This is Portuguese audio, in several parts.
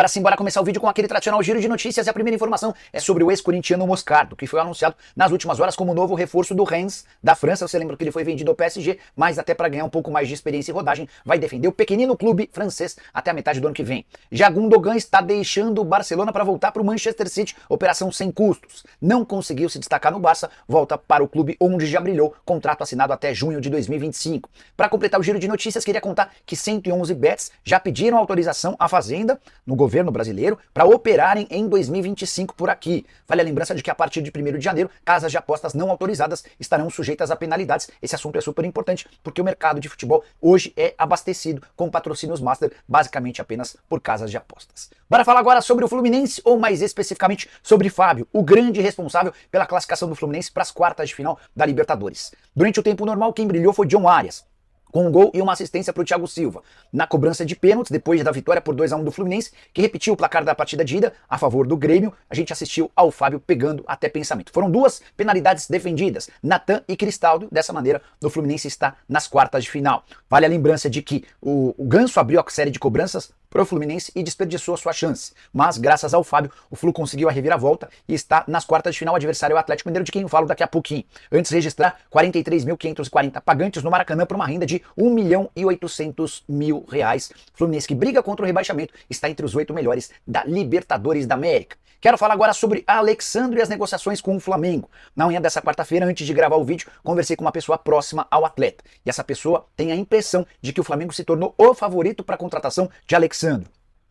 Para simbora começar o vídeo com aquele tradicional giro de notícias, e a primeira informação é sobre o ex-corintiano Moscardo, que foi anunciado nas últimas horas como novo reforço do Rennes da França. Você lembra que ele foi vendido ao PSG, mas até para ganhar um pouco mais de experiência e rodagem, vai defender o pequenino clube francês até a metade do ano que vem. Já Gundogan está deixando o Barcelona para voltar para o Manchester City, operação sem custos. Não conseguiu se destacar no Barça, volta para o clube onde já brilhou, contrato assinado até junho de 2025. Para completar o giro de notícias, queria contar que 111 bets já pediram autorização à Fazenda, no governo brasileiro, para operarem em 2025 por aqui. Vale a lembrança de que a partir de 1º de janeiro, casas de apostas não autorizadas estarão sujeitas a penalidades. Esse assunto é super importante porque o mercado de futebol hoje é abastecido com patrocínios master, basicamente apenas por casas de apostas. Bora falar agora sobre o Fluminense, ou mais especificamente sobre Fábio, o grande responsável pela classificação do Fluminense para as quartas de final da Libertadores. Durante o tempo normal, quem brilhou foi John Arias, com um gol e uma assistência para o Thiago Silva. Na cobrança de pênaltis, depois da vitória por 2-1 do Fluminense, que repetiu o placar da partida de ida a favor do Grêmio, a gente assistiu ao Fábio pegando até pensamento. Foram duas penalidades defendidas, Natan e Cristaldo. Dessa maneira, o Fluminense está nas quartas de final. Vale a lembrança de que o Ganso abriu a série de cobranças para o Fluminense e desperdiçou a sua chance. Mas, graças ao Fábio, o Flu conseguiu a reviravolta e está nas quartas de final. O adversário é o Atlético Mineiro, de quem eu falo daqui a pouquinho. Antes de registrar 43.540 pagantes no Maracanã para uma renda de R$1.800.000. Fluminense, que briga contra o rebaixamento, está entre os 8 melhores da Libertadores da América. Quero falar agora sobre Alexandro e as negociações com o Flamengo. Na manhã dessa quarta-feira, antes de gravar o vídeo, conversei com uma pessoa próxima ao atleta. E essa pessoa tem a impressão de que o Flamengo se tornou o favorito para a contratação de Alexandro.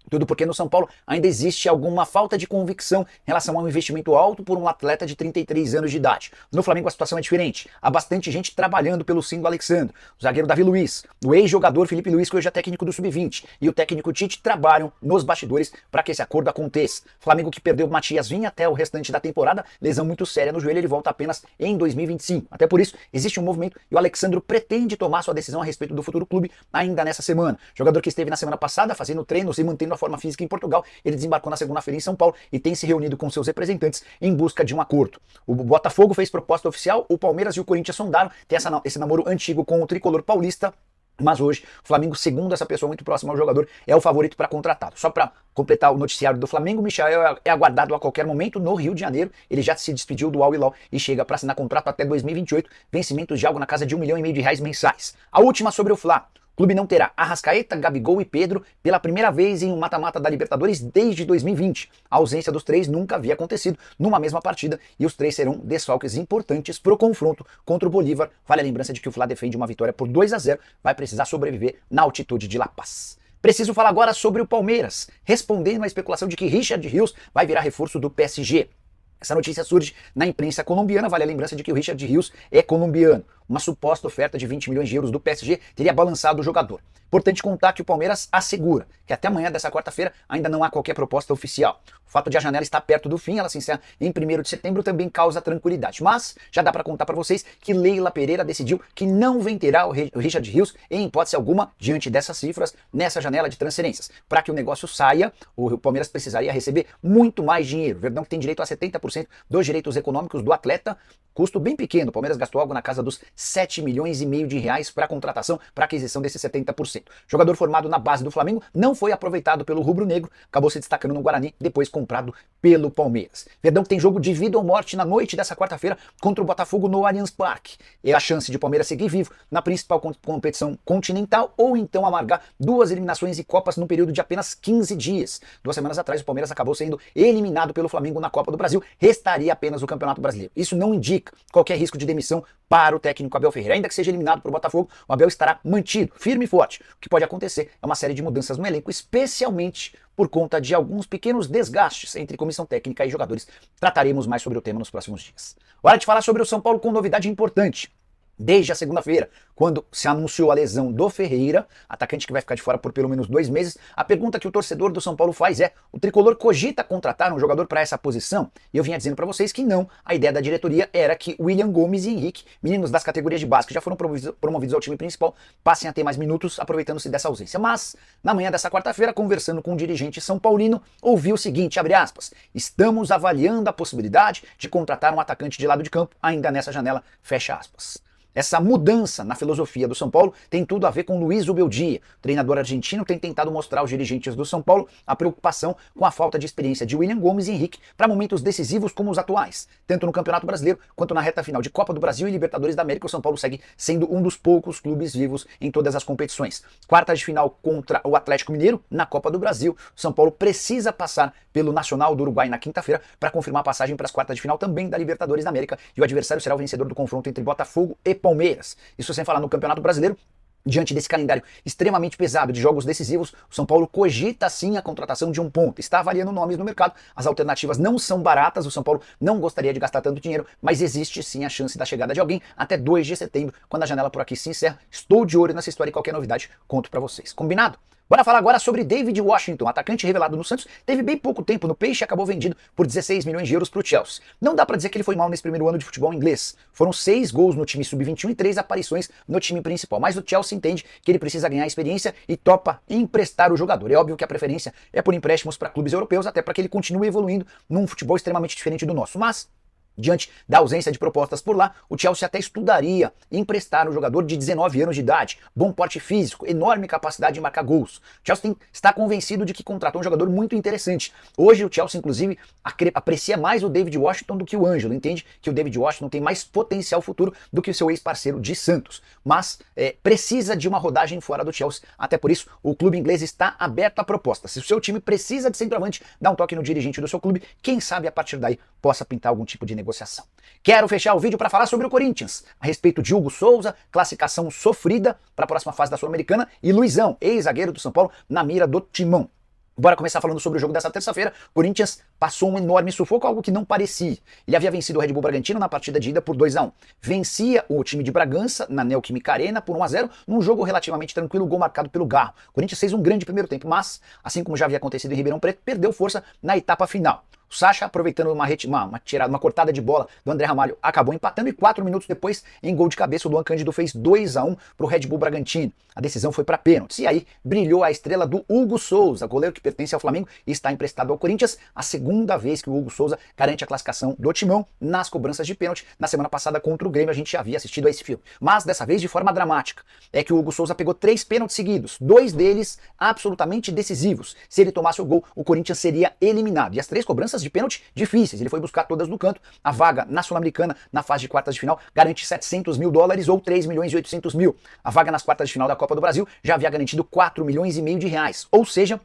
Tudo porque no São Paulo ainda existe alguma falta de convicção em relação a um investimento alto por um atleta de 33 anos de idade. No Flamengo a situação é diferente. Há bastante gente trabalhando pelo sim do Alexandro. O zagueiro Davi Luiz, o ex-jogador Felipe Luiz, que hoje é técnico do Sub-20, e o técnico Tite trabalham nos bastidores para que esse acordo aconteça. Flamengo, que perdeu o Matias Vinha até o restante da temporada, lesão muito séria no joelho, ele volta apenas em 2025. Até por isso, existe um movimento e o Alexandro pretende tomar sua decisão a respeito do futuro clube ainda nessa semana. Jogador que esteve na semana passada fazendo treinos e mantendo a forma física em Portugal, ele desembarcou na segunda-feira em São Paulo e tem se reunido com seus representantes em busca de um acordo. O Botafogo fez proposta oficial, o Palmeiras e o Corinthians sondaram, tem esse namoro antigo com o tricolor paulista. Mas hoje, o Flamengo, segundo essa pessoa muito próxima ao jogador, é o favorito para contratá-lo. Só para completar o noticiário do Flamengo, o Michael é aguardado a qualquer momento no Rio de Janeiro. Ele já se despediu do Al Hilal e chega para assinar contrato até 2028, vencimentos de algo na casa de R$1,5 milhão mensais. A última sobre o Fla. O clube não terá Arrascaeta, Gabigol e Pedro pela primeira vez em um mata-mata da Libertadores desde 2020. A ausência dos três nunca havia acontecido numa mesma partida e os três serão desfalques importantes para o confronto contra o Bolívar. Vale a lembrança de que o Fla defende uma vitória por 2-0, vai precisar sobreviver na altitude de La Paz. Preciso falar agora sobre o Palmeiras, respondendo à especulação de que Richard Rios vai virar reforço do PSG. Essa notícia surge na imprensa colombiana, vale a lembrança de que o Richard Rios é colombiano. Uma suposta oferta de 20 milhões de euros do PSG teria balançado o jogador. Importante contar que o Palmeiras assegura que até amanhã dessa quarta-feira ainda não há qualquer proposta oficial. O fato de a janela estar perto do fim, ela se encerra em 1º de setembro, também causa tranquilidade. Mas já dá para contar para vocês que Leila Pereira decidiu que não venderá o Richard Rios em hipótese alguma diante dessas cifras nessa janela de transferências. Para que o negócio saia, o Palmeiras precisaria receber muito mais dinheiro. O Verdão, que tem direito a 70% dos direitos econômicos do atleta, custo bem pequeno. O Palmeiras gastou algo na casa dos 7,5 milhões de reais para a contratação, para a aquisição desses 70%. Jogador formado na base do Flamengo, não foi aproveitado pelo rubro-negro, acabou se destacando no Guarani, depois comprado pelo Palmeiras. Verdão, que tem jogo de vida ou morte na noite dessa quarta-feira contra o Botafogo no Allianz Parque. É a chance de o Palmeiras seguir vivo na principal competição continental ou então amargar 2 eliminações e Copas num período de apenas 15 dias. 2 semanas atrás o Palmeiras acabou sendo eliminado pelo Flamengo na Copa do Brasil, restaria apenas o Campeonato Brasileiro. Isso não indica qualquer risco de demissão para o técnico Abel Ferreira. Ainda que seja eliminado por Botafogo, o Abel estará mantido, firme e forte. O que pode acontecer é uma série de mudanças no elenco, especialmente por conta de alguns pequenos desgastes entre comissão técnica e jogadores. Trataremos mais sobre o tema nos próximos dias. Hora de falar sobre o São Paulo com novidade importante. Desde a segunda-feira, quando se anunciou a lesão do Ferreira, atacante que vai ficar de fora por pelo menos 2 meses, a pergunta que o torcedor do São Paulo faz é: o tricolor cogita contratar um jogador para essa posição? E eu vinha dizendo para vocês que não. A ideia da diretoria era que William Gomes e Henrique, meninos das categorias de base que já foram promovidos ao time principal, passem a ter mais minutos aproveitando-se dessa ausência. Mas, na manhã dessa quarta-feira, conversando com um dirigente são paulino, ouvi o seguinte, abre aspas: estamos avaliando a possibilidade de contratar um atacante de lado de campo ainda nessa janela, fecha aspas. Essa mudança na filosofia do São Paulo tem tudo a ver com Luiz Ubeldia. O treinador argentino tem tentado mostrar aos dirigentes do São Paulo a preocupação com a falta de experiência de William Gomes e Henrique para momentos decisivos como os atuais. Tanto no Campeonato Brasileiro quanto na reta final de Copa do Brasil e Libertadores da América, o São Paulo segue sendo um dos poucos clubes vivos em todas as competições. Quartas de final contra o Atlético Mineiro na Copa do Brasil. O São Paulo precisa passar pelo Nacional do Uruguai na quinta-feira para confirmar a passagem para as quartas de final também da Libertadores da América, e o adversário será o vencedor do confronto entre Botafogo e Palmeiras. Isso sem falar no Campeonato Brasileiro. Diante desse calendário extremamente pesado de jogos decisivos, o São Paulo cogita sim a contratação de um ponta. Está avaliando nomes no mercado, as alternativas não são baratas, o São Paulo não gostaria de gastar tanto dinheiro, mas existe sim a chance da chegada de alguém até 2 de setembro, quando a janela por aqui se encerra. Estou de olho nessa história e qualquer novidade conto pra vocês. Combinado? Bora falar agora sobre David Washington, atacante revelado no Santos, teve bem pouco tempo no Peixe e acabou vendido por 16 milhões de euros para o Chelsea. Não dá para dizer que ele foi mal nesse primeiro ano de futebol inglês. Foram 6 gols no time sub-21 e 3 aparições no time principal, mas o Chelsea entende que ele precisa ganhar experiência e topa emprestar o jogador. É óbvio que a preferência é por empréstimos para clubes europeus, até para que ele continue evoluindo num futebol extremamente diferente do nosso, mas diante da ausência de propostas por lá, o Chelsea até estudaria emprestar um jogador de 19 anos de idade, bom porte físico, enorme capacidade de marcar gols. O Chelsea está convencido de que contratou um jogador muito interessante. Hoje o Chelsea, inclusive, aprecia mais o David Washington do que o Ângelo, entende que o David Washington tem mais potencial futuro do que o seu ex-parceiro de Santos, mas precisa de uma rodagem fora do Chelsea. Até por isso, o clube inglês está aberto a propostas. Se o seu time precisa de centroavante, dá um toque no dirigente do seu clube, quem sabe a partir daí possa pintar algum tipo de negociação. Quero fechar o vídeo para falar sobre o Corinthians, a respeito de Hugo Souza, classificação sofrida para a próxima fase da Sul-Americana, e Luizão, ex-zagueiro do São Paulo, na mira do Timão. Bora começar falando sobre o jogo dessa terça-feira. O Corinthians passou um enorme sufoco, algo que não parecia. Ele havia vencido o Red Bull Bragantino na partida de ida por 2-1. Vencia o time de Bragança na Neoquímica Arena por 1-0, num jogo relativamente tranquilo, gol marcado pelo Garro. O Corinthians fez um grande primeiro tempo, mas, assim como já havia acontecido em Ribeirão Preto, perdeu força na etapa final. O Sacha, aproveitando uma cortada de bola do André Ramalho, acabou empatando, e 4 minutos depois, em gol de cabeça, o Luan Cândido fez 2-1 para o Red Bull Bragantino. A decisão foi para pênaltis, e aí brilhou a estrela do Hugo Souza, goleiro que pertence ao Flamengo e está emprestado ao Corinthians. A segunda vez que o Hugo Souza garante a classificação do Timão nas cobranças de pênalti. Na semana passada contra o Grêmio a gente já havia assistido a esse filme, mas dessa vez de forma dramática. É que o Hugo Souza pegou 3 pênaltis seguidos, 2 deles absolutamente decisivos. Se ele tomasse o gol, o Corinthians seria eliminado, e as 3 cobranças de pênalti difíceis, ele foi buscar todas no canto. A vaga na Sul-Americana, na fase de quartas de final, garante $700 mil ou 3 milhões e 800 mil. A vaga nas quartas de final da Copa do Brasil já havia garantido 4 milhões e meio de reais, ou seja,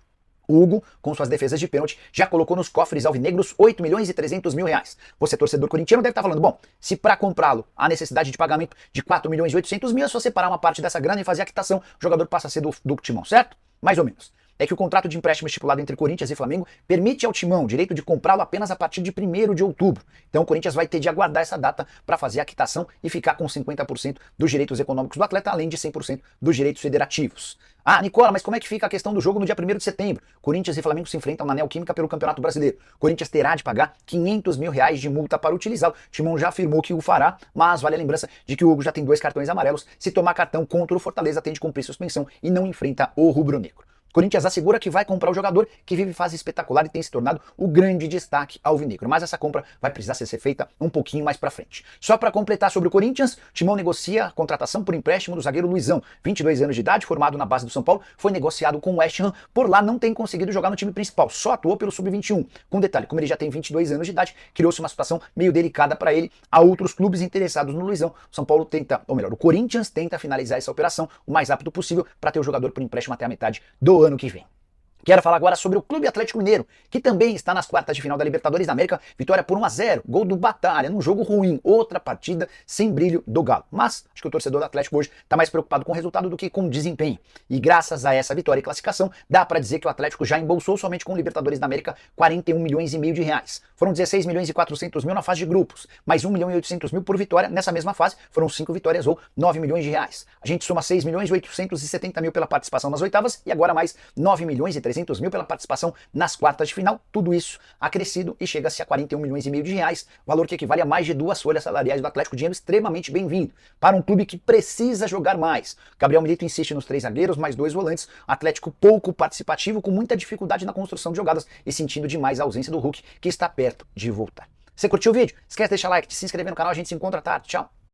o Hugo, com suas defesas de pênalti, já colocou nos cofres alvinegros 8 milhões e 300 mil reais. Você, torcedor corintiano, deve estar falando, bom, se para comprá-lo há necessidade de pagamento de 4 milhões e 800 mil, é só separar uma parte dessa grana e fazer a quitação, o jogador passa a ser do Timão, certo? Mais ou menos. É que o contrato de empréstimo estipulado entre Corinthians e Flamengo permite ao Timão o direito de comprá-lo apenas a partir de 1º de outubro. Então o Corinthians vai ter de aguardar essa data para fazer a quitação e ficar com 50% dos direitos econômicos do atleta, além de 100% dos direitos federativos. Ah, Nicola, mas como é que fica a questão do jogo no dia 1º de setembro? Corinthians e Flamengo se enfrentam na Neoquímica pelo Campeonato Brasileiro. Corinthians terá de pagar 500 mil reais de multa para utilizá-lo. Timão já afirmou que o fará, mas vale a lembrança de que o Hugo já tem 2 cartões amarelos. Se tomar cartão contra o Fortaleza, tem de cumprir suspensão e não enfrenta o rubro-negro. Corinthians assegura que vai comprar o jogador, que vive fase espetacular e tem se tornado o grande destaque alvinegro. Mas essa compra vai precisar ser feita um pouquinho mais pra frente. Só para completar sobre o Corinthians, Timão negocia a contratação por empréstimo do zagueiro Luizão, 22 anos de idade, formado na base do São Paulo, foi negociado com o West Ham, por lá não tem conseguido jogar no time principal, só atuou pelo Sub-21. Com detalhe, como ele já tem 22 anos de idade, criou-se uma situação meio delicada para ele. Há outros clubes interessados no Luizão. O São Paulo tenta, ou melhor, o Corinthians tenta finalizar essa operação o mais rápido possível para ter o jogador por empréstimo até a metade do ano que vem. Quero falar agora sobre o Clube Atlético Mineiro, que também está nas quartas de final da Libertadores da América. Vitória por 1-0, gol do Batalha, num jogo ruim, outra partida sem brilho do Galo. Mas acho que o torcedor do Atlético hoje está mais preocupado com o resultado do que com o desempenho. E graças a essa vitória e classificação, dá para dizer que o Atlético já embolsou somente com o Libertadores da América 41 milhões e meio de reais. Foram 16 milhões e 400 mil na fase de grupos, mais 1 milhão e 800 mil por vitória. Nessa mesma fase, foram 5 vitórias ou 9 milhões de reais. A gente soma 6 milhões e 870 mil pela participação nas oitavas e agora mais 9 milhões e 300 mil pela participação nas quartas de final. Tudo isso acrescido e chega-se a 41 milhões e meio de reais, valor que equivale a mais de 2 folhas salariais do Atlético, dinheiro extremamente bem-vindo para um clube que precisa jogar mais. Gabriel Milito insiste nos 3 zagueiros, mais 2 volantes, Atlético pouco participativo, com muita dificuldade na construção de jogadas e sentindo demais a ausência do Hulk, que está perto de voltar. Você curtiu o vídeo? Esquece de deixar like, de se inscrever no canal, a gente se encontra à tarde. Tchau!